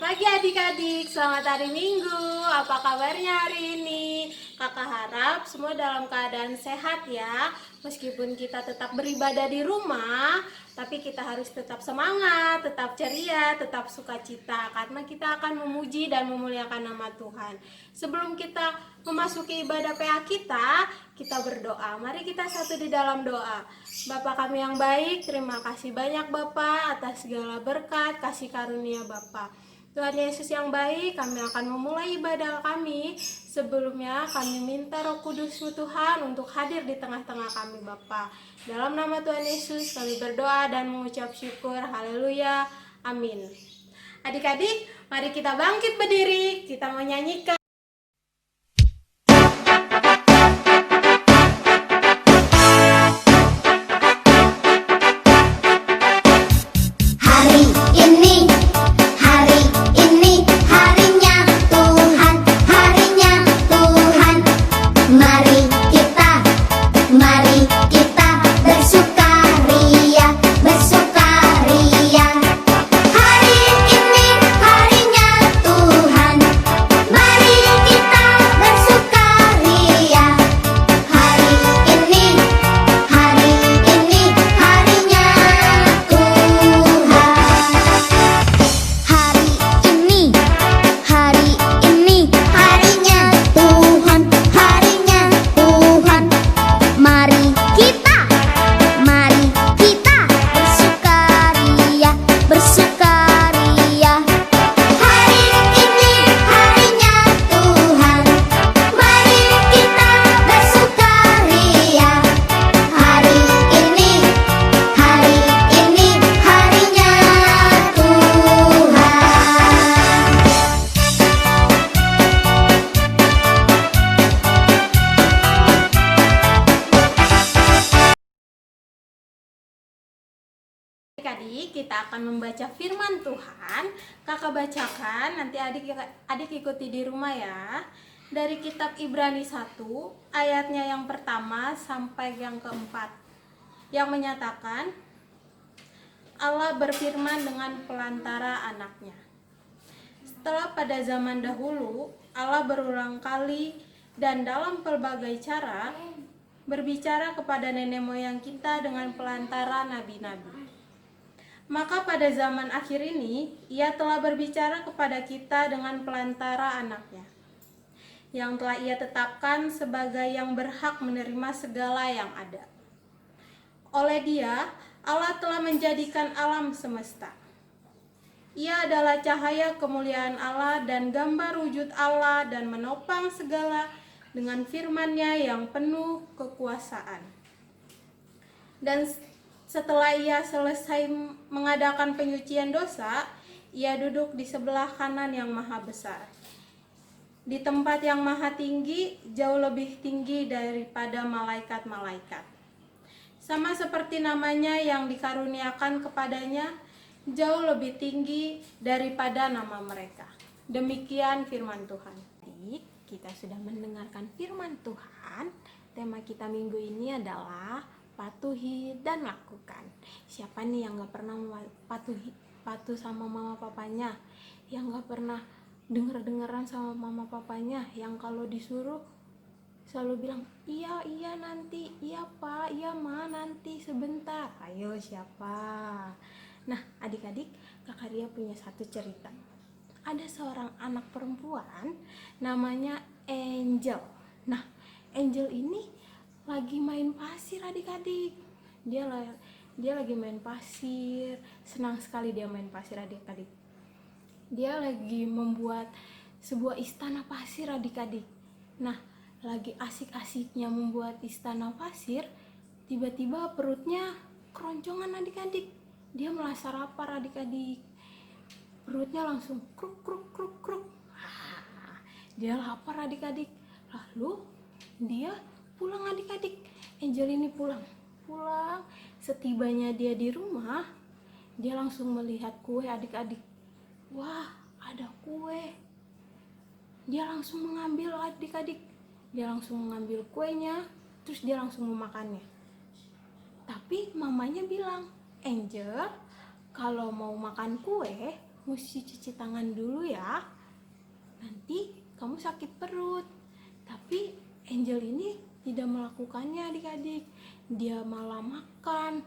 pagi adik-adik, selamat hari Minggu. Apa kabarnya hari ini? Kakak harap semua dalam keadaan sehat ya. Meskipun kita tetap beribadah di rumah, tapi kita harus tetap semangat, tetap ceria, tetap sukacita, karena kita akan memuji dan memuliakan nama Tuhan. Sebelum kita memasuki ibadah PA kita berdoa. Mari kita satu di dalam doa. Bapa kami yang baik, terima kasih banyak Bapak atas segala berkat, kasih karunia Bapak. Tuhan Yesus yang baik, kami akan memulai ibadah kami. Sebelumnya kami minta Roh Kudus-Mu Tuhan untuk hadir di tengah-tengah kami Bapa. Dalam nama Tuhan Yesus kami berdoa dan mengucap syukur. Haleluya. Amin. Adik-adik, mari kita bangkit berdiri, kita menyanyikan adik, kita akan membaca firman Tuhan. Kakak bacakan, nanti adik ikuti di rumah ya. Dari kitab Ibrani 1, ayatnya yang pertama sampai yang keempat. Yang menyatakan, Allah berfirman dengan pelantara anaknya. Setelah pada zaman dahulu, Allah berulang kali dan dalam pelbagai cara berbicara kepada nenek moyang kita dengan pelantara nabi-nabi. Maka pada zaman akhir ini, Ia telah berbicara kepada kita dengan pelantara anaknya, yang telah Ia tetapkan sebagai yang berhak menerima segala yang ada. Oleh Dia, Allah telah menjadikan alam semesta. Ia adalah cahaya kemuliaan Allah dan gambar wujud Allah dan menopang segala dengan firman-Nya yang penuh kekuasaan. Dan setelah Ia selesai mengadakan penyucian dosa, Ia duduk di sebelah kanan yang maha besar, di tempat yang maha tinggi, jauh lebih tinggi daripada malaikat-malaikat. Sama seperti namanya yang dikaruniakan kepadanya, jauh lebih tinggi daripada nama mereka. Demikian firman Tuhan. Kita sudah mendengarkan firman Tuhan. Tema kita minggu ini adalah patuhi dan lakukan. Siapa nih yang gak pernah patuh sama mama papanya, yang gak pernah denger-dengeran sama mama papanya, yang kalau disuruh selalu bilang iya nanti, iya pak, iya ma, nanti sebentar. Ayo siapa? Nah adik-adik, Kak Ria punya satu cerita. Ada seorang anak perempuan namanya Angel. Nah Angel ini lagi main pasir adik-adik. Dia lagi main pasir, senang sekali dia main pasir adik-adik. Dia lagi membuat sebuah istana pasir adik-adik. Nah, lagi asik-asiknya membuat istana pasir, tiba-tiba perutnya keroncongan adik-adik. Dia merasa lapar adik-adik. Perutnya langsung kruk kruk kruk kruk. Dia lapar adik-adik. Lalu dia pulang adik-adik. Angel ini pulang. Setibanya dia di rumah, dia langsung melihat kue adik-adik. Wah, ada kue. Dia langsung mengambil adik-adik. Dia langsung mengambil kuenya, terus dia langsung memakannya. Tapi mamanya bilang, Angel, kalau mau makan kue, mesti cuci tangan dulu ya, nanti kamu sakit perut. Tapi Angel ini tidak melakukannya adik-adik. Dia malah makan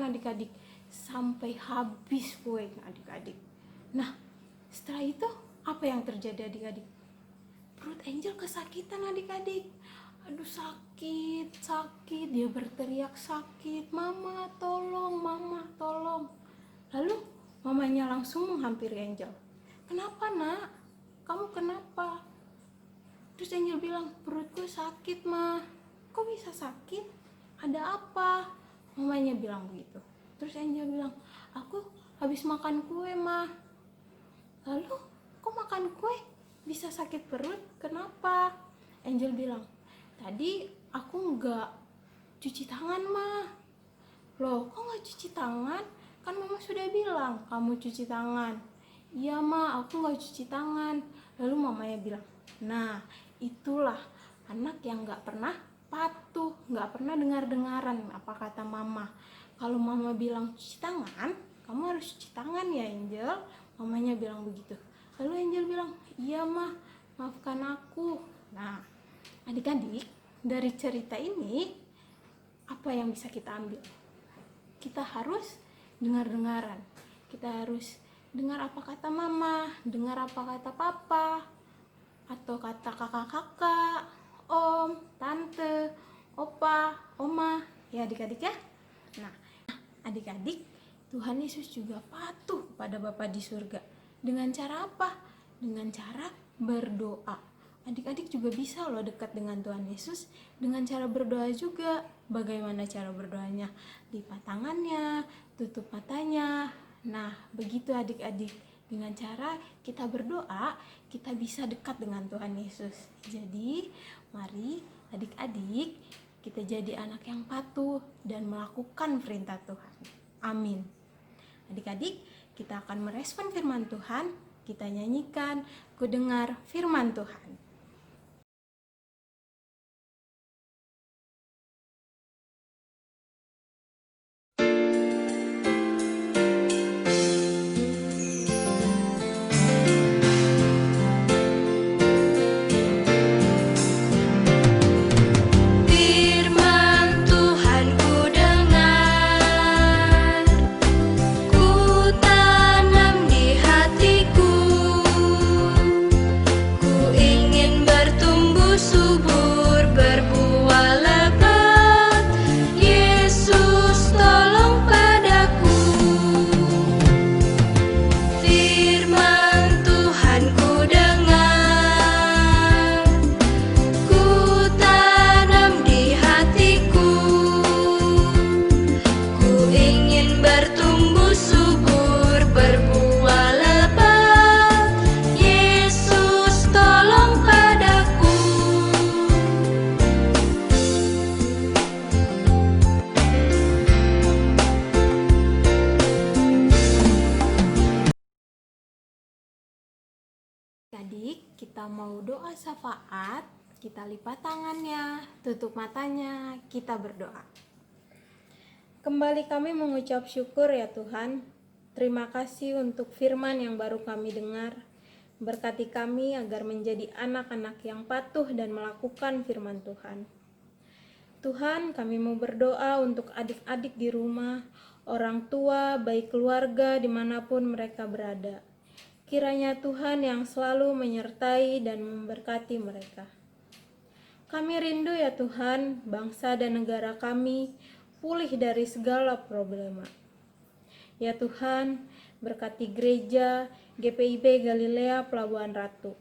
adik-adik sampai habis kue adik-adik. Nah, setelah itu apa yang terjadi adik-adik? Perut Angel kesakitan adik-adik. Aduh, sakit. Dia berteriak sakit, mama tolong. Lalu mamanya langsung menghampiri Angel. Kenapa nak? Kamu kenapa? Terus Angel bilang, perutku sakit mah. Kok bisa sakit? Ada apa? Mamanya bilang begitu. Terus Angel bilang, aku habis makan kue mah. Lalu kok makan kue bisa sakit perut? Kenapa? Angel bilang, tadi aku nggak cuci tangan mah. Loh, kok nggak cuci tangan? Kan mama sudah bilang kamu cuci tangan. Iya mah, aku nggak cuci tangan. Lalu mamanya bilang, nah itulah anak yang nggak pernah patuh, nggak pernah dengar-dengaran apa kata mama. Kalau mama bilang cuci tangan, kamu harus cuci tangan ya Angel. Mamanya bilang begitu. Lalu Angel bilang, iya mah, maafkan aku. Nah, adik-adik, dari cerita ini apa yang bisa kita ambil? Kita harus dengar-dengaran. Kita harus dengar apa kata mama, dengar apa kata papa, atau kata kakak-kakak, om, tante, opa, oma, ya adik-adik ya. Nah, adik-adik, Tuhan Yesus juga patuh pada Bapa di surga. Dengan cara apa? Dengan cara berdoa. Adik-adik juga bisa loh dekat dengan Tuhan Yesus dengan cara berdoa juga. Bagaimana cara berdoanya? Lipat tangannya, tutup matanya. Nah, begitu adik-adik. Dengan cara kita berdoa, kita bisa dekat dengan Tuhan Yesus. Jadi, mari adik-adik kita jadi anak yang patuh dan melakukan perintah Tuhan. Amin. Adik-adik, kita akan merespon firman Tuhan. Kita nyanyikan, ku dengar firman Tuhan. Adik, kita mau doa syafaat, kita lipat tangannya, tutup matanya, kita berdoa. Kembali kami mengucap syukur ya Tuhan. Terima kasih untuk firman yang baru kami dengar. Berkati kami agar menjadi anak-anak yang patuh dan melakukan firman Tuhan. Tuhan, kami mau berdoa untuk adik-adik di rumah, orang tua, baik keluarga dimanapun mereka berada. Kiranya Tuhan yang selalu menyertai dan memberkati mereka. Kami rindu ya Tuhan, bangsa dan negara kami pulih dari segala problema. Ya Tuhan, berkati gereja GPIB Galilea Pelabuhan Ratu,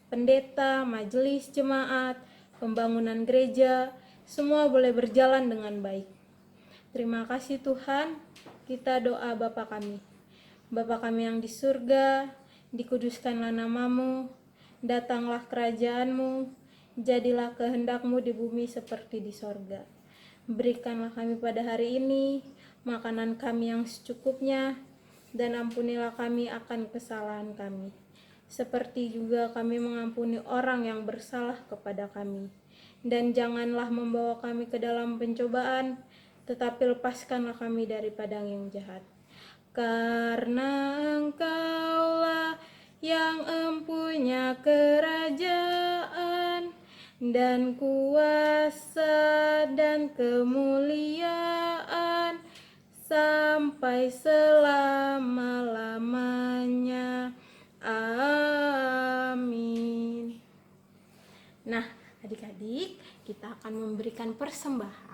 pendeta, majelis jemaat, pembangunan gereja, semua boleh berjalan dengan baik. Terima kasih Tuhan, kita doa Bapa kami. Bapa kami yang di surga, dikuduskanlah namamu, datanglah kerajaanmu, jadilah kehendakmu di bumi seperti di sorga. Berikanlah kami pada hari ini makanan kami yang secukupnya, dan ampunilah kami akan kesalahan kami, seperti juga kami mengampuni orang yang bersalah kepada kami. Dan janganlah membawa kami ke dalam pencobaan, tetapi lepaskanlah kami daripada yang jahat. karena Engkaulah yang empunya kerajaan dan kuasa dan kemuliaan sampai selama-lamanya. Amin. Nah, adik-adik, kita akan memberikan persembahan.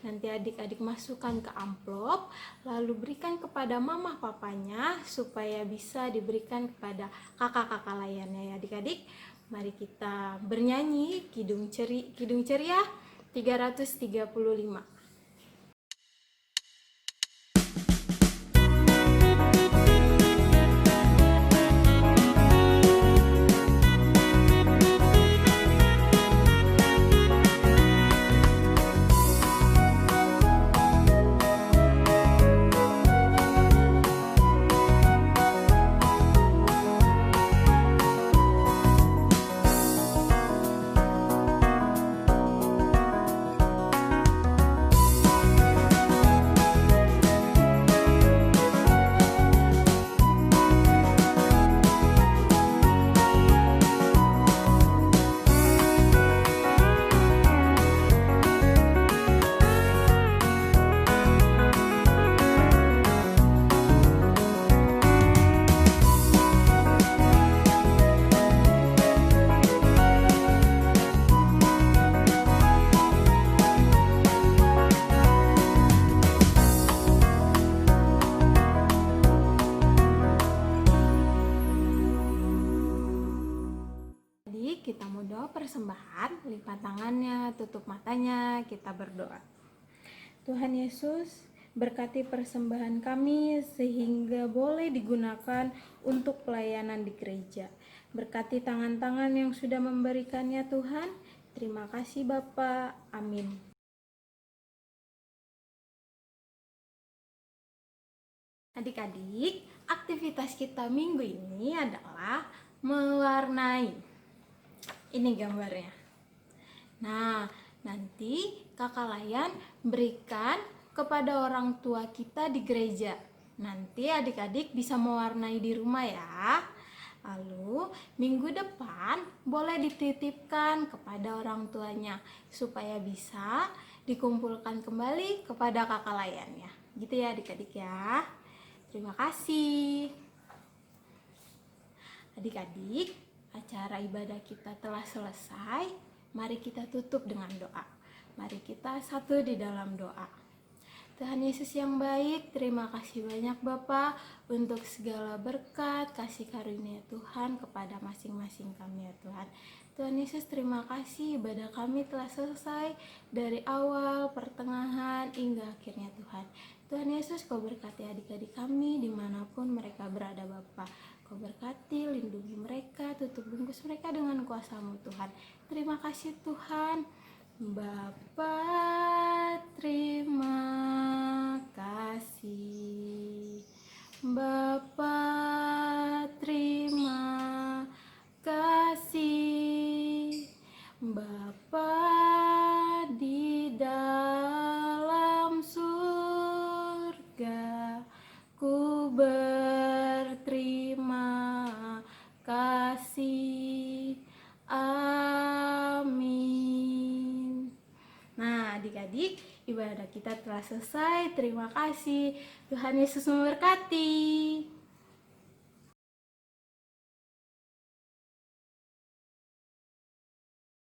Nanti adik-adik masukkan ke amplop, lalu berikan kepada mama papanya supaya bisa diberikan kepada kakak-kakak lainnya ya adik-adik. Mari kita bernyanyi Kidung Ceria 335. Kita mau doa persembahan, lipat tangannya, tutup matanya, kita berdoa. Tuhan Yesus, berkati persembahan kami sehingga boleh digunakan untuk pelayanan di gereja. Berkati tangan-tangan yang sudah memberikannya Tuhan. Terima kasih Bapa. Amin. Adik-adik, aktivitas kita minggu ini adalah mewarnai. Ini gambarnya. Nah, nanti kakak Layan berikan kepada orang tua kita di gereja. Nanti adik-adik bisa mewarnai di rumah ya. Lalu minggu depan boleh dititipkan kepada orang tuanya supaya bisa dikumpulkan kembali kepada kakak Layannya. Gitu ya adik-adik ya. Terima kasih. Adik-adik, acara ibadah kita telah selesai. Mari kita tutup dengan doa. Mari kita satu di dalam doa. Tuhan Yesus yang baik, terima kasih banyak Bapa untuk segala berkat, kasih karunia Tuhan kepada masing-masing kami ya Tuhan. Tuhan Yesus, terima kasih ibadah kami telah selesai dari awal, pertengahan, hingga akhirnya Tuhan. Tuhan Yesus, Kau berkati adik-adik kami dimanapun mereka berada Bapa. Kau berkati, lindungi mereka, tutup bungkus mereka dengan kuasa-Mu Tuhan. Terima kasih Tuhan. Bapa, terima kasih. Bapa, terima kasih. Bapa di dalam surga, ku berterima kasih. Amin. Nah, adik-adik, ibadah kita telah selesai. Terima kasih. Tuhan Yesus memberkati.